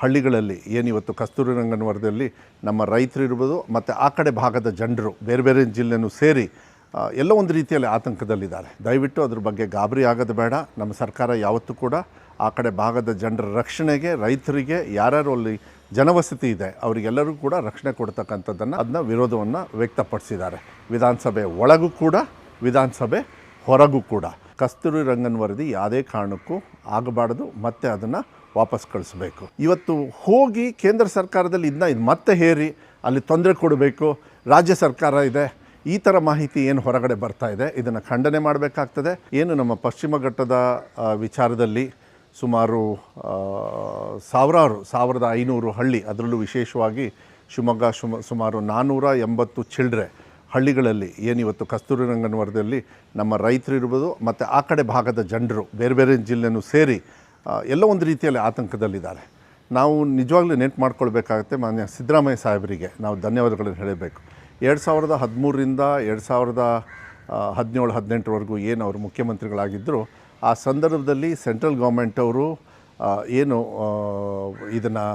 ಹಳ್ಳಿಗಳಲ್ಲಿ ಏನಿವತ್ತು ಕಸ್ತೂರಿ ರಂಗನ್ ವರದಿಯಲ್ಲಿ ನಮ್ಮ ರೈತರು ಇರ್ಬೋದು ಮತ್ತು ಆ ಕಡೆ ಭಾಗದ ಜನರು ಬೇರೆ ಬೇರೆ ಜಿಲ್ಲೆನೂ ಸೇರಿ ಎಲ್ಲ ಒಂದು ರೀತಿಯಲ್ಲಿ ಆತಂಕದಲ್ಲಿದ್ದಾರೆ. ದಯವಿಟ್ಟು ಅದ್ರ ಬಗ್ಗೆ ಗಾಬರಿ ಆಗೋದು ಬೇಡ. ನಮ್ಮ ಸರ್ಕಾರ ಯಾವತ್ತೂ ಕೂಡ ಆ ಕಡೆ ಭಾಗದ ಜನರ ರಕ್ಷಣೆಗೆ, ರೈತರಿಗೆ ಯಾರ್ಯಾರು ಅಲ್ಲಿ ಜನವಸತಿ ಇದೆ ಅವರಿಗೆಲ್ಲರಿಗೂ ಕೂಡ ರಕ್ಷಣೆ ಕೊಡ್ತಕ್ಕಂಥದ್ದನ್ನು ವಿರೋಧವನ್ನು ವ್ಯಕ್ತಪಡಿಸಿದ್ದಾರೆ. ವಿಧಾನಸಭೆ ಒಳಗೂ ಕೂಡ, ವಿಧಾನಸಭೆ ಹೊರಗೂ ಕೂಡ ಕಸ್ತೂರಿ ರಂಗನ್ ವರದಿ ಯಾವುದೇ ಕಾರಣಕ್ಕೂ ಆಗಬಾರ್ದು, ಮತ್ತು ಅದನ್ನು ವಾಪಸ್ ಕಳಿಸ್ಬೇಕು. ಇವತ್ತು ಹೋಗಿ ಕೇಂದ್ರ ಸರ್ಕಾರದಲ್ಲಿ ಇದು ಮತ್ತೆ ಹೇರಿ ಅಲ್ಲಿ ತೊಂದರೆ ಕೊಡಬೇಕು, ರಾಜ್ಯ ಸರ್ಕಾರ ಇದೆ, ಈ ಥರ ಮಾಹಿತಿ ಏನು ಹೊರಗಡೆ ಬರ್ತಾ ಇದೆ ಇದನ್ನು ಖಂಡನೆ ಮಾಡಬೇಕಾಗ್ತದೆ. ಏನು ನಮ್ಮ ಪಶ್ಚಿಮ ಘಟ್ಟದ ವಿಚಾರದಲ್ಲಿ ಸುಮಾರು 1500 ಹಳ್ಳಿ, ಅದರಲ್ಲೂ ವಿಶೇಷವಾಗಿ ಶಿವಮೊಗ್ಗ ಸುಮಾರು 480 ಚಿಲ್ಡ್ರೆ ಹಳ್ಳಿಗಳಲ್ಲಿ ಏನಿವತ್ತು ಕಸ್ತೂರಿ ರಂಗನ್ ವರದಿಯಲ್ಲಿ ನಮ್ಮ ರೈತರು ಇರ್ಬೋದು ಮತ್ತು ಆ ಕಡೆ ಭಾಗದ ಜನರು ಬೇರೆ ಬೇರೆ ಜಿಲ್ಲೆನೂ ಸೇರಿ ಎಲ್ಲ ಒಂದು ರೀತಿಯಲ್ಲಿ ಆತಂಕದಲ್ಲಿದ್ದಾರೆ. ನಾವು ನಿಜವಾಗ್ಲೂ ನೆನಪು ಮಾಡ್ಕೊಳ್ಬೇಕಾಗತ್ತೆ, ಮಾನ್ಯ ಸಿದ್ದರಾಮಯ್ಯ ಸಾಹೇಬರಿಗೆ ನಾವು ಧನ್ಯವಾದಗಳನ್ನು ಹೇಳಬೇಕು. 2013ರಿಂದ 2017-18ವರೆಗೂ ಏನು ಅವರು ಮುಖ್ಯಮಂತ್ರಿಗಳಾಗಿದ್ದರು, ಆ ಸಂದರ್ಭದಲ್ಲಿ ಸೆಂಟ್ರಲ್ ಗೌರ್ಮೆಂಟ್ ಅವರು ಏನು ಇದನ್ನು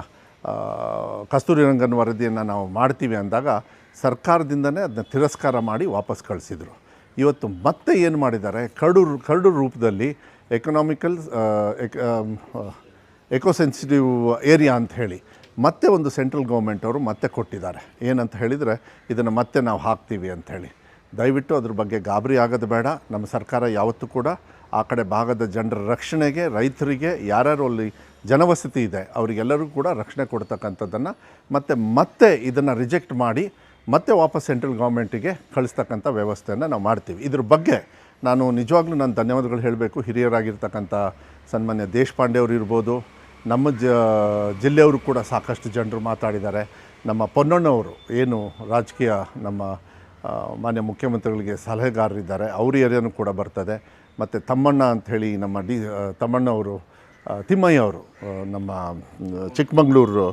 ಕಸ್ತೂರಿ ರಂಗನ್ ವರದಿಯನ್ನು ನಾವು ಮಾಡ್ತೀವಿ ಅಂದಾಗ ಸರ್ಕಾರದಿಂದನೇ ಅದನ್ನ ತಿರಸ್ಕಾರ ಮಾಡಿ ವಾಪಸ್ ಕಳಿಸಿದರು. ಇವತ್ತು ಮತ್ತೆ ಏನು ಮಾಡಿದ್ದಾರೆ, ಕರಡು ರೂಪದಲ್ಲಿ ಎಕೋಸೆನ್ಸಿಟಿವ್ ಏರಿಯಾ ಅಂತ ಹೇಳಿ ಮತ್ತೆ ಒಂದು ಸೆಂಟ್ರಲ್ ಗೌರ್ಮೆಂಟ್ ಅವರು ಮತ್ತೆ ಕೊಟ್ಟಿದ್ದಾರೆ. ಏನಂತ ಹೇಳಿದರೆ ಇದನ್ನು ಮತ್ತೆ ನಾವು ಹಾಕ್ತೀವಿ ಅಂಥೇಳಿ. ದಯವಿಟ್ಟು ಅದ್ರ ಬಗ್ಗೆ ಗಾಬರಿ ಆಗೋದು ಬೇಡ. ನಮ್ಮ ಸರ್ಕಾರ ಯಾವತ್ತೂ ಕೂಡ ಆ ಕಡೆ ಭಾಗದ ಜನರ ರಕ್ಷಣೆಗೆ, ರೈತರಿಗೆ ಯಾರ್ಯಾರು ಅಲ್ಲಿ ಜನವಸತಿ ಇದೆ ಅವರಿಗೆಲ್ಲರಿಗೂ ಕೂಡ ರಕ್ಷಣೆ ಕೊಡ್ತಕ್ಕಂಥದ್ದನ್ನು ಮತ್ತೆ ಇದನ್ನು ರಿಜೆಕ್ಟ್ ಮಾಡಿ ಮತ್ತೆ ವಾಪಸ್ ಸೆಂಟ್ರಲ್ ಗೌರ್ಮೆಂಟಿಗೆ ಕಳಿಸ್ತಕ್ಕಂಥ ವ್ಯವಸ್ಥೆಯನ್ನು ನಾವು ಮಾಡ್ತೀವಿ. ಇದ್ರ ಬಗ್ಗೆ ನಾನು ನಿಜವಾಗ್ಲೂ ನಾನು ಧನ್ಯವಾದಗಳು ಹೇಳಬೇಕು. ಹಿರಿಯರಾಗಿರ್ತಕ್ಕಂಥ ಸನ್ಮಾನ್ಯ ದೇಶಪಾಂಡೆ ಅವರು ಇರ್ಬೋದು, ನಮ್ಮ ಜಿಲ್ಲೆಯವರು ಕೂಡ ಸಾಕಷ್ಟು ಜನರು ಮಾತಾಡಿದ್ದಾರೆ. ನಮ್ಮ ಪೊನ್ನಣ್ಣವರು ಏನು ರಾಜಕೀಯ ನಮ್ಮ ಮಾನ್ಯ ಮುಖ್ಯಮಂತ್ರಿಗಳಿಗೆ ಸಲಹೆಗಾರರಿದ್ದಾರೆ, ಅವ್ರ ಏರಿಯಾನೂ ಕೂಡ ಬರ್ತದೆ. ಮತ್ತು ತಮ್ಮಣ್ಣ ಅಂಥೇಳಿ ನಮ್ಮ ತಮ್ಮಣ್ಣವರು, ತಿಮ್ಮಯ್ಯ ಅವರು ನಮ್ಮ ಚಿಕ್ಕಮಗಳೂರು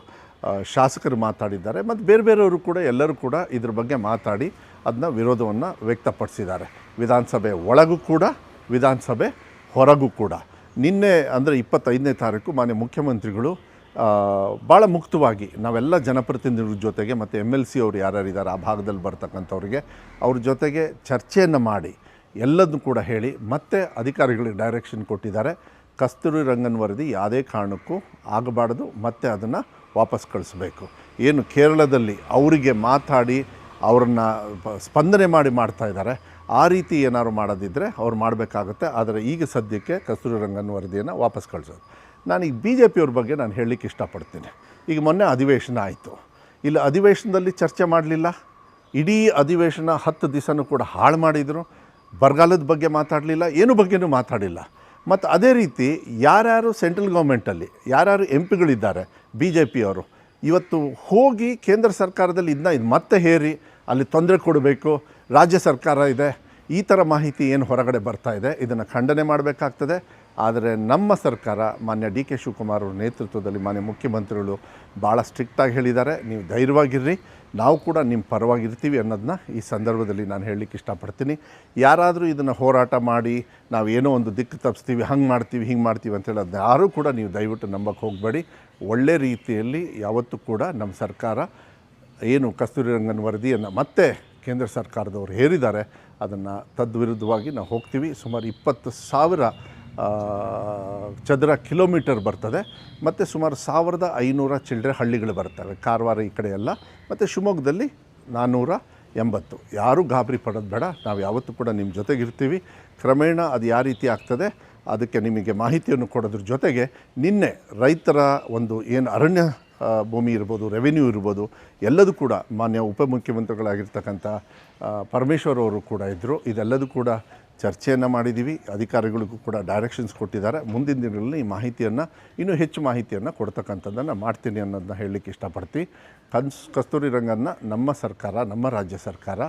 ಶಾಸಕರು ಮಾತಾಡಿದ್ದಾರೆ. ಮತ್ತು ಬೇರೆಯವರು ಕೂಡ ಎಲ್ಲರೂ ಕೂಡ ಇದ್ರ ಬಗ್ಗೆ ಮಾತಾಡಿ ಅದನ್ನ ವಿರೋಧವನ್ನು ವ್ಯಕ್ತಪಡಿಸಿದ್ದಾರೆ. ವಿಧಾನಸಭೆ ಒಳಗೂ ಕೂಡ, ವಿಧಾನಸಭೆ ಹೊರಗೂ ಕೂಡ. ನಿನ್ನೆ ಅಂದರೆ 25ನೇ ತಾರೀಕು ಮಾನ್ಯ ಮುಖ್ಯಮಂತ್ರಿಗಳು ಭಾಳ ಮುಕ್ತವಾಗಿ ನಾವೆಲ್ಲ ಜನಪ್ರತಿನಿಧಿಗಳ ಜೊತೆಗೆ ಮತ್ತು MLC ಅವರು ಯಾರ್ಯಾರಿದ್ದಾರೆ ಆ ಭಾಗದಲ್ಲಿ ಬರ್ತಕ್ಕಂಥವ್ರಿಗೆ ಅವ್ರ ಜೊತೆಗೆ ಚರ್ಚೆಯನ್ನು ಮಾಡಿ ಎಲ್ಲದನ್ನು ಕೂಡ ಹೇಳಿ ಮತ್ತೆ ಅಧಿಕಾರಿಗಳಿಗೆ ಡೈರೆಕ್ಷನ್ ಕೊಟ್ಟಿದ್ದಾರೆ. ಕಸ್ತೂರಿ ರಂಗನ್ ವರದಿ ಯಾವುದೇ ಕಾರಣಕ್ಕೂ ಆಗಬಾರ್ದು, ಮತ್ತು ಅದನ್ನು ವಾಪಸ್ ಕಳಿಸ್ಬೇಕು. ಏನು ಕೇರಳದಲ್ಲಿ ಅವರಿಗೆ ಮಾತಾಡಿ ಅವ್ರನ್ನ ಸ್ಪಂದನೆ ಮಾಡಿ ಮಾಡ್ತಾಯಿದ್ದಾರೆ, ಆ ರೀತಿ ಏನಾದ್ರು ಮಾಡೋದಿದ್ದರೆ ಅವ್ರು ಮಾಡಬೇಕಾಗುತ್ತೆ. ಆದರೆ ಈಗ ಸದ್ಯಕ್ಕೆ ಕಸ್ತೂರಿ ರಂಗನ್ ವರದಿಯನ್ನು ವಾಪಸ್ ಕಳಿಸೋದು. ನಾನೀಗ BJPಯವ್ರ ಬಗ್ಗೆ ನಾನು ಹೇಳಲಿಕ್ಕೆ ಇಷ್ಟಪಡ್ತೀನಿ. ಈಗ ಮೊನ್ನೆ ಅಧಿವೇಶನ ಆಯಿತು, ಇಲ್ಲಿ ಅಧಿವೇಶನದಲ್ಲಿ ಚರ್ಚೆ ಮಾಡಲಿಲ್ಲ. ಇಡೀ ಅಧಿವೇಶನ 10 ದಿವಸನೂ ಕೂಡ ಹಾಳು ಮಾಡಿದರು. ಬರಗಾಲದ ಬಗ್ಗೆ ಮಾತಾಡಲಿಲ್ಲ, ಏನು ಬಗ್ಗೆನೂ ಮಾತಾಡಿಲ್ಲ. ಮತ್ತು ಅದೇ ರೀತಿ ಯಾರ್ಯಾರು ಸೆಂಟ್ರಲ್ ಗೌರ್ಮೆಂಟಲ್ಲಿ ಯಾರ್ಯಾರು MPಗಳಿದ್ದಾರೆ BJPಯವರು, ಇವತ್ತು ಹೋಗಿ ಕೇಂದ್ರ ಸರ್ಕಾರದಲ್ಲಿ ಇದು ಮತ್ತೆ ಹೇರಿ ಅಲ್ಲಿ ತೊಂದರೆ ಕೊಡಬೇಕು, ರಾಜ್ಯ ಸರ್ಕಾರ ಇದೆ, ಈ ಥರ ಮಾಹಿತಿ ಏನು ಹೊರಗಡೆ ಬರ್ತಾ ಇದೆ ಇದನ್ನು ಖಂಡನೆ ಮಾಡಬೇಕಾಗ್ತದೆ. ಆದರೆ ನಮ್ಮ ಸರ್ಕಾರ ಮಾನ್ಯ DK ಶಿವಕುಮಾರ್ ಅವ್ರ ನೇತೃತ್ವದಲ್ಲಿ ಮಾನ್ಯ ಮುಖ್ಯಮಂತ್ರಿಗಳು ಭಾಳ ಸ್ಟ್ರಿಕ್ಟಾಗಿ ಹೇಳಿದ್ದಾರೆ, ನೀವು ಧೈರ್ಯವಾಗಿರ್ರಿ, ನಾವು ಕೂಡ ನಿಮ್ಮ ಪರವಾಗಿರ್ತೀವಿ ಅನ್ನೋದನ್ನ ಈ ಸಂದರ್ಭದಲ್ಲಿ ನಾನು ಹೇಳಲಿಕ್ಕೆ ಇಷ್ಟಪಡ್ತೀನಿ. ಯಾರಾದರೂ ಇದನ್ನು ಹೋರಾಟ ಮಾಡಿ ನಾವು ಏನೋ ಒಂದು ದಿಕ್ಕು ತಪ್ಪಿಸ್ತೀವಿ, ಹಂಗೆ ಮಾಡ್ತೀವಿ, ಹಿಂಗೆ ಮಾಡ್ತೀವಿ ಅಂತೇಳಿ ಅದನ್ನ ಯಾರೂ ಕೂಡ ನೀವು ದಯವಿಟ್ಟು ನಂಬಕ್ಕೆ ಹೋಗಬೇಡಿ. ಒಳ್ಳೆ ರೀತಿಯಲ್ಲಿ ಯಾವತ್ತೂ ಕೂಡ ನಮ್ಮ ಸರ್ಕಾರ ಏನು ಕಸ್ತೂರಿ ರಂಗನ್ ವರದಿಯನ್ನು ಮತ್ತೆ ಕೇಂದ್ರ ಸರ್ಕಾರದವರು ಹೇರಿದ್ದಾರೆ ಅದನ್ನು ತದ್ವಿರುದ್ಧವಾಗಿ ನಾವು ಹೋಗ್ತೀವಿ. ಸುಮಾರು 20,000 ಚದರ ಕಿಲೋಮೀಟರ್ ಬರ್ತದೆ, ಮತ್ತು ಸುಮಾರು 1500 ಚಿಲ್ಡ್ರೆ ಹಳ್ಳಿಗಳು ಬರ್ತವೆ, ಕಾರವಾರ ಈ ಕಡೆ ಎಲ್ಲ, ಮತ್ತು ಶಿವಮೊಗ್ಗದಲ್ಲಿ 480. ಯಾರೂ ಗಾಬರಿ ಪಡೋದು ಬೇಡ, ನಾವು ಯಾವತ್ತೂ ಕೂಡ ನಿಮ್ಮ ಜೊತೆಗಿರ್ತೀವಿ. ಕ್ರಮೇಣ ಅದು ಯಾವ ರೀತಿ ಆಗ್ತದೆ ಅದಕ್ಕೆ ನಿಮಗೆ ಮಾಹಿತಿಯನ್ನು ಕೊಡೋದ್ರ ಜೊತೆಗೆ ನಿನ್ನೆ ರೈತರ ಒಂದು ಏನು ಅರಣ್ಯ ಭೂಮಿ ಇರ್ಬೋದು, ರೆವಿನ್ಯೂ ಇರ್ಬೋದು, ಎಲ್ಲದೂ ಕೂಡ ಮಾನ್ಯ ಉಪಮುಖ್ಯಮಂತ್ರಿಗಳಾಗಿರ್ತಕ್ಕಂಥ ಪರಮೇಶ್ವರ್ ಅವರು ಕೂಡ ಇದ್ದರು. ಇದೆಲ್ಲದೂ ಕೂಡ ಚರ್ಚೆಯನ್ನು ಮಾಡಿದ್ದೀವಿ. ಅಧಿಕಾರಿಗಳಿಗೂ ಕೂಡ ಡೈರೆಕ್ಷನ್ಸ್ ಕೊಟ್ಟಿದ್ದಾರೆ. ಮುಂದಿನ ದಿನಗಳಲ್ಲಿ ಈ ಮಾಹಿತಿಯನ್ನು ಇನ್ನೂ ಹೆಚ್ಚು ಮಾಹಿತಿಯನ್ನು ಕೊಡ್ತಕ್ಕಂಥದ್ದನ್ನು ಮಾಡ್ತೀನಿ ಅನ್ನೋದನ್ನ ಹೇಳಲಿಕ್ಕೆ ಇಷ್ಟಪಡ್ತೀನಿ. ಕಸ್ತೂರಿ ರಂಗನ್ನ ನಮ್ಮ ಸರ್ಕಾರ, ನಮ್ಮ ರಾಜ್ಯ ಸರ್ಕಾರ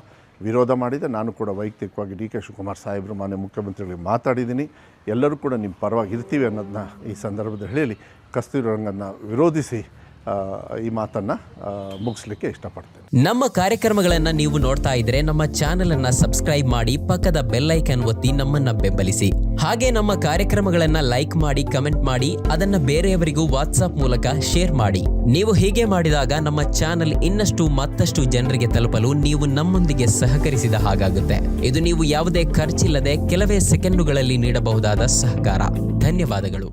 ವಿರೋಧ ಮಾಡಿದೆ. ನಾನು ಕೂಡ ವೈಯಕ್ತಿಕವಾಗಿ DK ಶಿವಕುಮಾರ್ ಸಾಹೇಬರು ಮಾನ್ಯ ಮುಖ್ಯಮಂತ್ರಿಗಳಿಗೆ ಮಾತಾಡಿದ್ದೀನಿ. ಎಲ್ಲರೂ ಕೂಡ ನಿಮ್ಮ ಪರವಾಗಿ ಇರ್ತೀವಿ ಅನ್ನೋದನ್ನ ಈ ಸಂದರ್ಭದಲ್ಲಿ ಹೇಳಿ ಕಸ್ತೂರಿ ರಂಗನ್ನ ವಿರೋಧಿಸಿ ಈ ಮಾತನ್ನು ಮುಗಿಸ್ಲಿಕ್ಕೆ ಇಷ್ಟಪಡ್ತೇನೆ. ನಮ್ಮ ಕಾರ್ಯಕ್ರಮಗಳನ್ನು ನೀವು ನೋಡ್ತಾ ಇದ್ರೆ ನಮ್ಮ ಚಾನೆಲ್ ಅನ್ನ ಸಬ್ಸ್ಕ್ರೈಬ್ ಮಾಡಿ, ಪಕ್ಕದ ಬೆಲ್ ಐಕಾನ್ ಒತ್ತಿ ನಮ್ಮನ್ನ ಬೆಂಬಲಿಸಿ. ಹಾಗೆ ನಮ್ಮ ಕಾರ್ಯಕ್ರಮಗಳನ್ನ ಲೈಕ್ ಮಾಡಿ, ಕಮೆಂಟ್ ಮಾಡಿ, ಅದನ್ನ ಬೇರೆಯವರಿಗೂ ವಾಟ್ಸ್ಆಪ್ ಮೂಲಕ ಶೇರ್ ಮಾಡಿ. ನೀವು ಹೀಗೆ ಮಾಡಿದಾಗ ನಮ್ಮ ಚಾನೆಲ್ ಇನ್ನಷ್ಟು ಮತ್ತಷ್ಟು ಜನರಿಗೆ ತಲುಪಲು ನೀವು ನಮ್ಮೊಂದಿಗೆ ಸಹಕರಿಸಿದ ಹಾಗಾಗುತ್ತೆ. ಇದು ನೀವು ಯಾವುದೇ ಖರ್ಚಿಲ್ಲದೆ ಕೆಲವೇ ಸೆಕೆಂಡುಗಳಲ್ಲಿ ನೀಡಬಹುದಾದ ಸಹಕಾರ. ಧನ್ಯವಾದಗಳು.